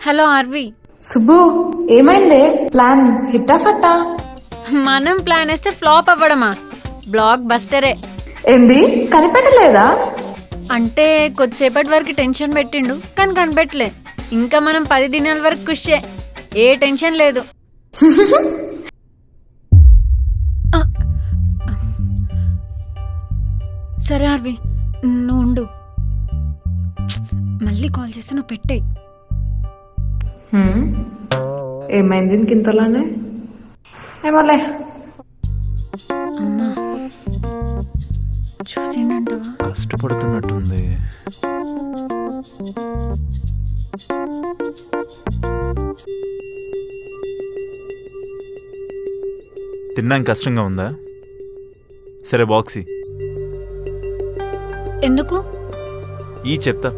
Hello ఆర్వి. సుబ్బు, ఏమైందే? Plan హిట్టా ఫట్టా? మనం ప్లాన్ వేస్తే ఫ్లాప్ అవ్వడమా? బ్లాక్ బస్టరే. ఏంది, కనిపెట్టలేదా? అంటే కొద్దిసేపటి వరకు టెన్షన్ పెట్టిండు కానీ కనిపెట్టలే. ఇంకా మనం 10 దినాల వరకు ఖుషే, ఏ టెన్షన్ లేదు. ఆ, సరే ఆర్వి, నువ్వు ఉండు, మళ్ళీ కాల్ చేస్తే నువ్వు పెట్టేయి. ఏమైంది ఇంతలానే? ఏమోలే. అమ్మా చూసిండంటవా? కష్టపడుతున్నట్టుంది. తిన్నాక కష్టంగా ఉందా? సరే బాక్సీ. ఎందుకు? ఈ చెప్తా.